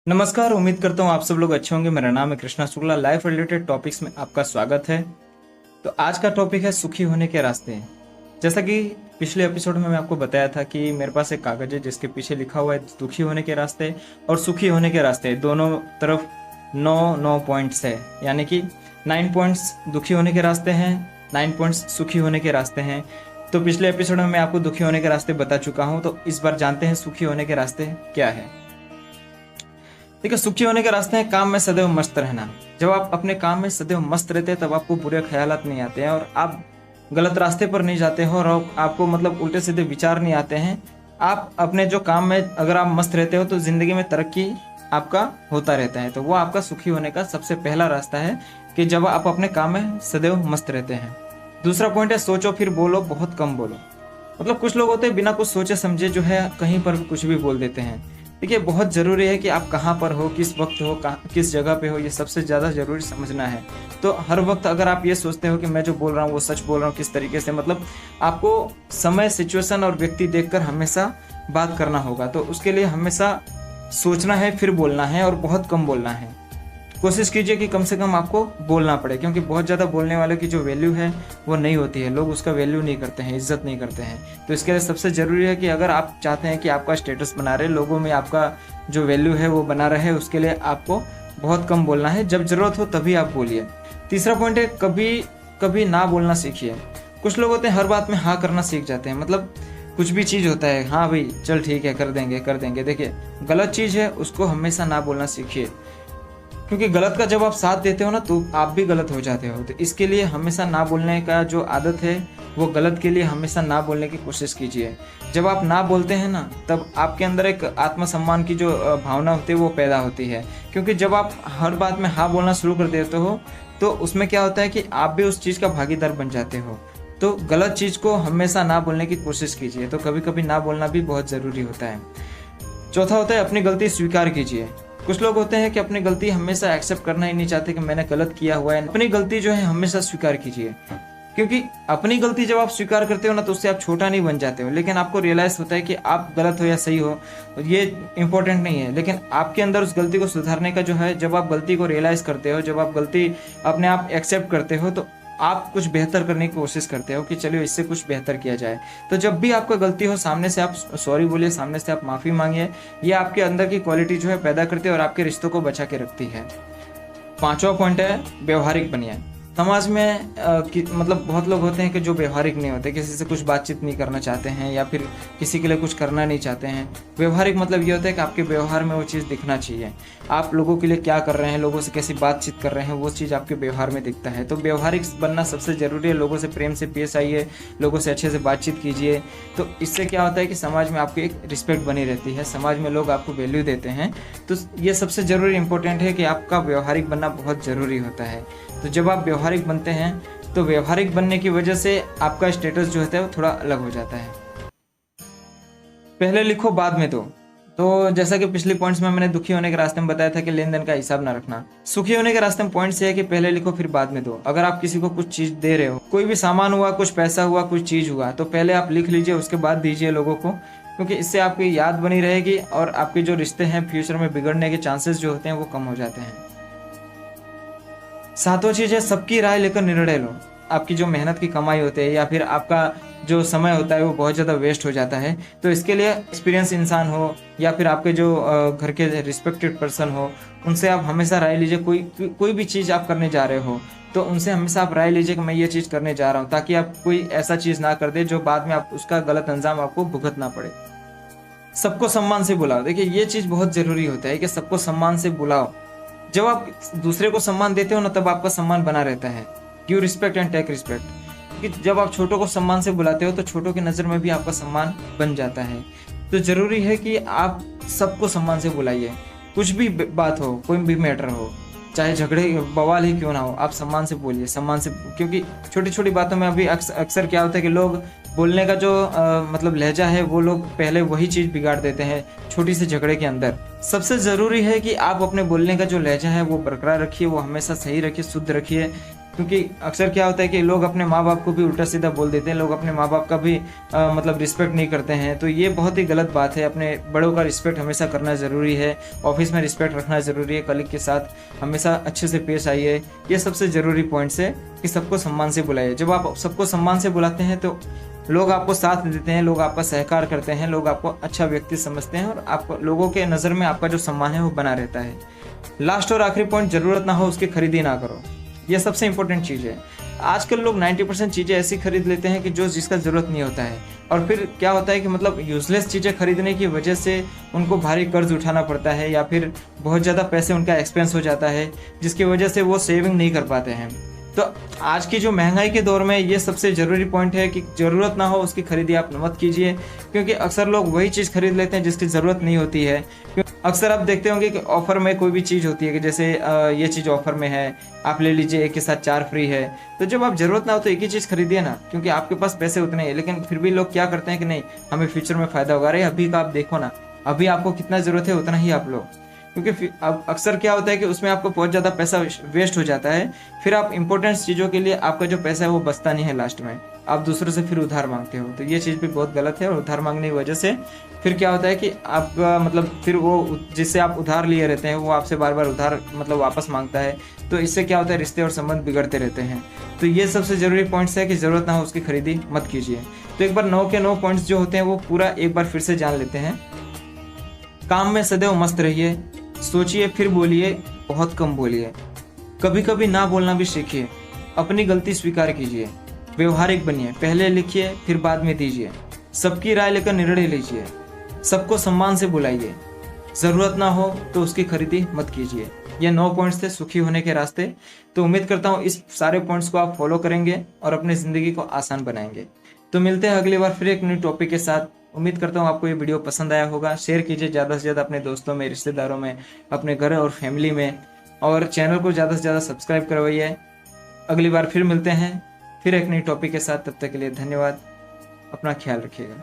नमस्कार। उम्मीद करता हूँ आप सब लोग अच्छे होंगे। मेरा नाम है Krishna Shukla. Life related topics में आपका स्वागत है। तो आज का टॉपिक है सुखी होने के रास्ते। जैसा कि पिछले एपिसोड में मैं आपको बताया था कि मेरे पास एक कागज है जिसके पीछे लिखा हुआ है दुखी होने के रास्ते और सुखी होने के रास्ते। दोनों तरफ 9 पॉइंट्स है, यानी कि 9 पॉइंट्स दुखी होने के रास्ते हैं, 9 पॉइंट्स सुखी होने के रास्ते हैं। तो पिछले एपिसोड में मैं आपको दुखी होने के रास्ते बता चुका हूँ, तो इस बार जानते हैं सुखी होने के रास्ते क्या है। देखिए, सुखी होने के रास्ते हैं काम में सदैव मस्त रहना। जब आप अपने काम में सदैव मस्त रहते हैं तब आपको बुरे ख्यालात नहीं आते हैं और आप गलत रास्ते पर नहीं जाते हो और आपको मतलब उल्टे सीधे विचार नहीं आते हैं। आप अपने जो काम में अगर आप मस्त रहते हो तो जिंदगी में तरक्की आपका होता रहता है। तो वो आपका सुखी होने का सबसे पहला रास्ता है कि जब आप अपने काम में सदैव मस्त रहते हैं। दूसरा पॉइंट है सोचो फिर बोलो, बहुत कम बोलो। मतलब कुछ लोग होते हैं बिना कुछ सोचे समझे जो है कहीं पर भी कुछ भी बोल देते हैं। देखिए, बहुत ज़रूरी है कि आप कहाँ पर हो, किस वक्त हो, किस जगह पे हो, ये सबसे ज़्यादा ज़रूरी समझना है। तो हर वक्त अगर आप ये सोचते हो कि मैं जो बोल रहा हूँ वो सच बोल रहा हूँ, किस तरीके से, मतलब आपको समय, सिचुएशन और व्यक्ति देखकर हमेशा बात करना होगा। तो उसके लिए हमेशा सोचना है, फिर बोलना है और बहुत कम बोलना है। कोशिश कीजिए कि कम से कम आपको बोलना पड़े, क्योंकि बहुत ज़्यादा बोलने वाले की जो वैल्यू है वो नहीं होती है। लोग उसका वैल्यू नहीं करते हैं, इज्जत नहीं करते हैं। तो इसके लिए सबसे ज़रूरी है कि अगर आप चाहते हैं कि आपका स्टेटस बना रहे, लोगों में आपका जो वैल्यू है वो बना रहे, उसके लिए आपको बहुत कम बोलना है। जब ज़रूरत हो तभी आप बोलिए। तीसरा पॉइंट है कभी कभी ना बोलना सीखिए। कुछ लोग होते हैं हर बात में हाँ करना सीख जाते हैं। मतलब कुछ भी चीज़ होता है, हाँ भाई चल ठीक है, कर देंगे। देखिए, गलत चीज़ है उसको हमेशा ना बोलना सीखिए, क्योंकि गलत का जब आप साथ देते हो ना तो आप भी गलत हो जाते हो। तो इसके लिए हमेशा ना बोलने का जो आदत है वो गलत के लिए हमेशा ना बोलने की कोशिश कीजिए। जब आप ना बोलते हैं ना तब आपके अंदर एक आत्मसम्मान की जो भावना होती है वो पैदा होती है, क्योंकि जब आप हर बात में हाँ बोलना शुरू कर देते हो तो उसमें क्या होता है कि आप भी उस चीज़ का भागीदार बन जाते हो। तो गलत चीज़ को हमेशा ना बोलने की कोशिश कीजिए। तो कभी कभी ना बोलना भी बहुत ज़रूरी होता है। चौथा होता है अपनी गलती स्वीकार कीजिए। कुछ लोग होते हैं कि अपनी गलती हमेशा एक्सेप्ट करना ही नहीं चाहते कि मैंने गलत किया हुआ है। अपनी गलती जो है हमेशा स्वीकार कीजिए, क्योंकि अपनी गलती जब आप स्वीकार करते हो ना तो उससे आप छोटा नहीं बन जाते हो। लेकिन आपको रियलाइज होता है कि आप गलत हो या सही हो ये इंपॉर्टेंट नहीं है, लेकिन आपके अंदर उस गलती को सुधारने का जो है, जब आप गलती को रियलाइज करते हो, जब आप गलती अपने आप एक्सेप्ट करते हो तो आप कुछ बेहतर करने की कोशिश करते हो कि चलिए इससे कुछ बेहतर किया जाए। तो जब भी आपका गलती हो सामने से आप सॉरी बोलिए, सामने से आप माफ़ी मांगिए। ये आपके अंदर की क्वालिटी जो है पैदा करती है और आपके रिश्तों को बचा के रखती है। पांचवा पॉइंट है व्यवहारिक बनिए। समाज में मतलब बहुत लोग होते हैं कि जो व्यवहारिक नहीं होते, किसी से कुछ बातचीत नहीं करना चाहते हैं या फिर किसी के लिए कुछ करना नहीं चाहते हैं। व्यवहारिक मतलब ये होता है कि आपके व्यवहार में वो चीज़ दिखना चाहिए। आप लोगों के लिए क्या कर रहे हैं, लोगों से कैसी बातचीत कर रहे हैं, वो चीज़ आपके व्यवहार में दिखता है। तो व्यवहारिक बनना सबसे ज़रूरी है। लोगों से प्रेम से पेश आइए, लोगों से अच्छे से बातचीत कीजिए। तो इससे क्या होता है कि समाज में आपकी एक रिस्पेक्ट बनी रहती है, समाज में लोग आपको वैल्यू देते हैं। तो ये सबसे ज़रूरी इंपॉर्टेंट है कि आपका व्यवहारिक बनना बहुत ज़रूरी होता है। तो जब आप व्यवहारिक बनते हैं तो व्यवहारिक बनने की वजह से आपका स्टेटस जो होता है वो थोड़ा अलग हो जाता है। पहले लिखो बाद में दो। तो जैसा कि पिछले पॉइंट्स में मैंने दुखी होने के रास्ते में बताया था कि लेन देन का हिसाब ना रखना। सुखी होने के रास्ते में पॉइंट से है कि पहले लिखो फिर बाद में दो। अगर आप किसी को कुछ चीज़ दे रहे हो, कोई भी सामान हुआ, कुछ पैसा हुआ, कुछ चीज़ हुआ, तो पहले आप लिख लीजिए, उसके बाद दीजिए लोगों को, क्योंकि इससे आपकी याद बनी रहेगी और आपके जो रिश्ते हैं फ्यूचर में बिगड़ने के चांसेस जो होते हैं वो कम हो जाते हैं। सातों चीज़ है सबकी राय लेकर निर्णय लो। आपकी जो मेहनत की कमाई होती है या फिर आपका जो समय होता है वो बहुत ज़्यादा वेस्ट हो जाता है। तो इसके लिए एक्सपीरियंस इंसान हो या फिर आपके जो घर के रिस्पेक्टेड पर्सन हो, उनसे आप हमेशा राय लीजिए। कोई भी चीज़ आप करने जा रहे हो तो उनसे हमेशा आप राय लीजिए कि मैं ये चीज़ करने जा रहा हूँ, ताकि आप कोई ऐसा चीज़ ना कर दे जो बाद में आप उसका गलत अंजाम आपको भुगतना पड़े। सबको सम्मान से बुलाओ। देखिए, ये चीज़ बहुत ज़रूरी होता है कि सबको सम्मान से बुलाओ। जब आप दूसरे को सम्मान देते हो ना तब आपका सम्मान बना रहता है। Give respect and take respect. क्योंकि जब आप छोटों को सम्मान से बुलाते हो तो छोटों की नज़र में भी आपका सम्मान बन जाता है। तो ज़रूरी है कि आप सबको सम्मान से बुलाइए। कुछ भी बात हो, कोई भी मैटर हो, चाहे झगड़े बवाल ही क्यों ना हो, आप सम्मान से बोलिए, सम्मान से। क्योंकि छोटी छोटी बातों में अभी अक्सर क्या होता है कि लोग बोलने का जो मतलब लहजा है वो लोग पहले वही चीज़ बिगाड़ देते हैं छोटी सी झगड़े के अंदर। सबसे ज़रूरी है कि आप अपने बोलने का जो लहजा है वो बरकरार रखिए, वो हमेशा सही रखिए, शुद्ध रखिए। क्योंकि अक्सर क्या होता है कि लोग अपने माँ बाप को भी उल्टा सीधा बोल देते हैं, लोग अपने माँ बाप का भी मतलब रिस्पेक्ट नहीं करते हैं। तो ये बहुत ही गलत बात है। अपने बड़ों का रिस्पेक्ट हमेशा करना ज़रूरी है, ऑफिस में रिस्पेक्ट रखना ज़रूरी है, कलीग के साथ हमेशा अच्छे से पेश आइए। ये सबसे ज़रूरी पॉइंट्स है कि सबको सम्मान से बुलाइए। जब आप सबको सम्मान से बुलाते हैं तो लोग आपको साथ देते हैं, लोग आपका सहकार करते हैं, लोग आपको अच्छा व्यक्ति समझते हैं और आप लोगों के नज़र में आपका जो सम्मान है वो बना रहता है। लास्ट और आखिरी पॉइंट, ज़रूरत ना हो उसकी खरीदी ना करो। ये सबसे इंपॉर्टेंट चीज़ है। आजकल लोग 90% चीज़ें ऐसी खरीद लेते हैं कि जो जिसका ज़रूरत नहीं होता है, और फिर क्या होता है कि मतलब यूजलेस चीज़ें खरीदने की वजह से उनको भारी कर्ज उठाना पड़ता है या फिर बहुत ज़्यादा पैसे उनका एक्सपेंस हो जाता है, जिसकी वजह से वो सेविंग नहीं कर पाते हैं। तो आज की जो महंगाई के दौर में ये सबसे ज़रूरी पॉइंट है कि ज़रूरत ना हो उसकी खरीदी आप मत कीजिए, क्योंकि अक्सर लोग वही चीज़ खरीद लेते हैं जिसकी ज़रूरत नहीं होती है। अक्सर आप देखते होंगे कि ऑफर में कोई भी चीज़ होती है कि जैसे ये चीज़ ऑफर में है, आप ले लीजिए, एक के साथ 4 फ्री है। तो जब आप ज़रूरत ना हो तो एक ही चीज़ खरीदिए ना, क्योंकि आपके पास पैसे उतने हैं। लेकिन फिर भी लोग क्या करते हैं कि नहीं, हमें फ्यूचर में फ़ायदा होगा। अरे अभी का आप देखो ना, अभी आपको कितना ज़रूरत है उतना ही आप लो, क्योंकि अब अक्सर क्या होता है कि उसमें आपको बहुत ज़्यादा पैसा वेस्ट हो जाता है। फिर आप इंपॉर्टेंट चीज़ों के लिए आपका जो पैसा है वो बचता नहीं है, लास्ट में आप दूसरों से फिर उधार मांगते हो। तो ये चीज़ भी बहुत गलत है। और उधार मांगने की वजह से फिर क्या होता है कि आपका मतलब फिर वो जिससे आप उधार लिए रहते हैं वो आपसे बार बार उधार मतलब वापस मांगता है। तो इससे क्या होता है, रिश्ते और संबंध बिगड़ते रहते हैं। तो ये सबसे ज़रूरी पॉइंट्स है कि ज़रूरत ना हो उसकी खरीदी मत कीजिए। तो एक बार 9 के 9 पॉइंट्स जो होते हैं वो पूरा एक बार फिर से जान लेते हैं। काम में सदैव मस्त रहिए, सोचिए फिर बोलिए, बहुत कम बोलिए, कभी कभी ना बोलना भी सीखिए, अपनी गलती स्वीकार कीजिए, व्यवहारिक बनिए, पहले लिखिए फिर बाद में दीजिए, सबकी राय लेकर निर्णय लीजिए, सबको सम्मान से बुलाइए, ज़रूरत ना हो तो उसकी खरीदी मत कीजिए। ये 9 पॉइंट्स थे सुखी होने के रास्ते। तो उम्मीद करता हूँ इस सारे पॉइंट्स को आप फॉलो करेंगे और अपनी ज़िंदगी को आसान बनाएंगे। तो मिलते हैं अगली बार फिर एक न्यू टॉपिक के साथ। उम्मीद करता हूँ आपको ये वीडियो पसंद आया होगा। शेयर कीजिए ज़्यादा से ज़्यादा अपने दोस्तों में, रिश्तेदारों में, अपने घर और फैमिली में, और चैनल को ज़्यादा से ज़्यादा सब्सक्राइब करवाइए। अगली बार फिर मिलते हैं फिर एक नई टॉपिक के साथ। तब तक के लिए धन्यवाद। अपना ख्याल रखिएगा।